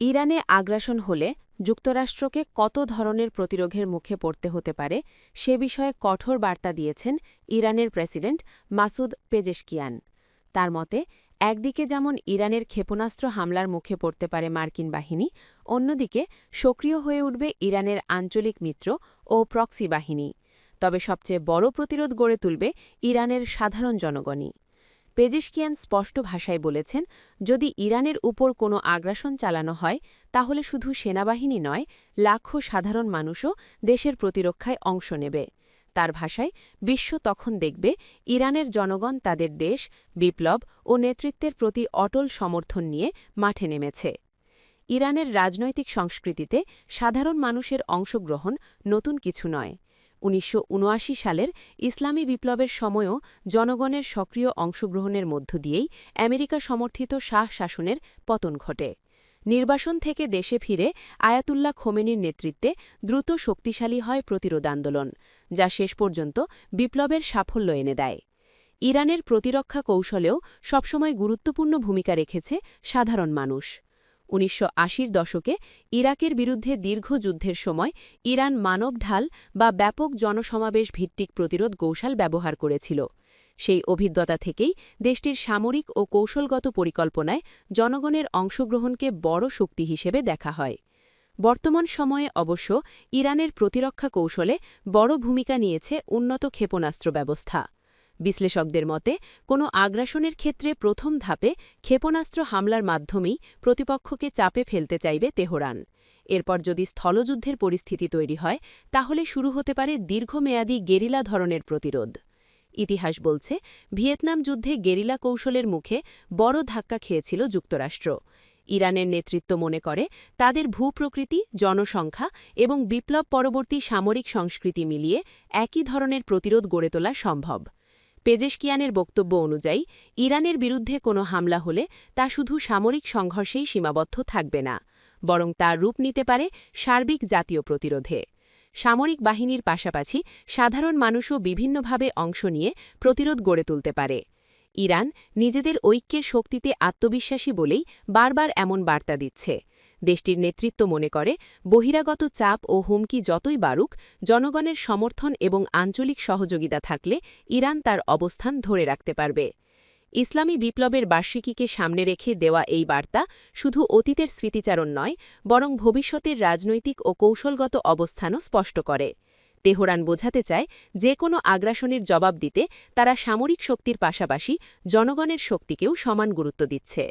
ইরানে আগ্রাসন হলে যুক্তরাষ্ট্রকে কত ধরনের প্রতিরোধের মুখে পড়তে হতে পারে সে বিষয়ে কঠোর বার্তা দিয়েছেন ইরানের প্রেসিডেন্ট মাসুদ পেজেশকিয়ান। তার মতে, একদিকে যেমন ইরানের ক্ষেপণাস্ত্র হামলার মুখে পড়তে পারে মার্কিন বাহিনী, অন্যদিকে সক্রিয় হয়ে উঠবে ইরানের আঞ্চলিক মিত্র ও প্রক্সি বাহিনী। তবে সবচেয়ে বড় প্রতিরোধ গড়ে তুলবে ইরানের সাধারণ জনগণই। পেজেশকিয়ান স্পষ্ট ভাষায় বলেছেন, যদি ইরানের উপর কোনো আগ্রাসন চালানো হয় তাহলে শুধু সেনাবাহিনী নয়, লাখো সাধারণ মানুষও দেশের প্রতিরক্ষায় অংশ নেবে। তার ভাষায়, বিশ্ব তখন দেখবে ইরানের জনগণ তাদের দেশ, বিপ্লব ও নেতৃত্বের প্রতি অটল সমর্থন নিয়ে মাঠে নেমেছে। ইরানের রাজনৈতিক সংস্কৃতিতে সাধারণ মানুষের অংশগ্রহণ নতুন কিছু নয়। ১৯৭৯ সালের ইসলামী বিপ্লবের সময়ও জনগণের সক্রিয় অংশগ্রহণের মধ্য দিয়েই আমেরিকা সমর্থিত শাহ শাসনের পতন ঘটে। নির্বাসন থেকে দেশে ফিরে আয়াতুল্লাহ খোমেনির নেতৃত্বে দ্রুত শক্তিশালী হয় প্রতিরোধ আন্দোলন, যা শেষ পর্যন্ত বিপ্লবের সাফল্য এনে দেয়। ইরানের প্রতিরক্ষা কৌশলেও সবসময় গুরুত্বপূর্ণ ভূমিকা রেখেছে সাধারণ মানুষ। ১৯৮০-র দশকে ইরাকের বিরুদ্ধে দীর্ঘ যুদ্ধের সময় ইরান মানব ঢাল বা ব্যাপক জনসমাবেশ ভিত্তিক প্রতিরোধ কৌশল ব্যবহার করেছিল। সেই অভিজ্ঞতা থেকেই দেশটির সামরিক ও কৌশলগত পরিকল্পনায় জনগণের অংশগ্রহণকে বড় শক্তি হিসেবে দেখা হয়। বর্তমান সময়ে অবশ্য ইরানের প্রতিরক্ষা কৌশলে বড় ভূমিকা নিয়েছে উন্নত ক্ষেপণাস্ত্র ব্যবস্থা। বিশ্লেষকদের মতে, কোনো আগ্রাসনের ক্ষেত্রে প্রথম ধাপে ক্ষেপণাস্ত্র হামলার মাধ্যমেই প্রতিপক্ষকে চাপে ফেলতে চাইবে তেহরান। এরপর যদি স্থলযুদ্ধের পরিস্থিতি তৈরি হয়, তাহলে শুরু হতে পারে দীর্ঘমেয়াদী গেরিলা ধরনের প্রতিরোধ। ইতিহাস বলছে, ভিয়েতনাম যুদ্ধে গেরিলা কৌশলের মুখে বড় ধাক্কা খেয়েছিল যুক্তরাষ্ট্র। ইরানের নেতৃত্ব মনে করে, তাদের ভূপ্রকৃতি, জনসংখ্যা এবং বিপ্লব পরবর্তী সামরিক সংস্কৃতি মিলিয়ে একই ধরনের প্রতিরোধ গড়ে তোলা সম্ভব। পেজেশকিয়ানের বক্তব্য অনুযায়ী, ইরানের বিরুদ্ধে কোনো হামলা হলে তা শুধু সামরিক সংঘর্ষেই সীমাবদ্ধ থাকবে না, বরং তার রূপ নিতে পারে সার্বিক জাতীয় প্রতিরোধে। সামরিক বাহিনীর পাশাপাশি সাধারণ মানুষও বিভিন্নভাবে অংশ নিয়ে প্রতিরোধ গড়ে তুলতে পারে। ইরান নিজেদের ঐক্যের শক্তিতে আত্মবিশ্বাসী বলেই বারবার এমন বার্তা দিচ্ছে। দেশটির নেতৃত্ব মনে করে, বহিরাগত চাপ ও হুমকি যতই বাড়ুক, জনগণের সমর্থন এবং আঞ্চলিক সহযোগিতা থাকলে ইরান তার অবস্থান ধরে রাখতে পারবে। ইসলামী বিপ্লবের বার্ষিকীকে সামনে রেখে দেওয়া এই বার্তা শুধু অতীতের স্মৃতিচারণ নয়, বরং ভবিষ্যতের রাজনৈতিক ও কৌশলগত অবস্থানও স্পষ্ট করে। তেহরান বোঝাতে চায়, যে কোনো আগ্রাসনের জবাব দিতে তারা সামরিক শক্তির পাশাপাশি জনগণের শক্তিকেও সমান গুরুত্ব দিচ্ছে।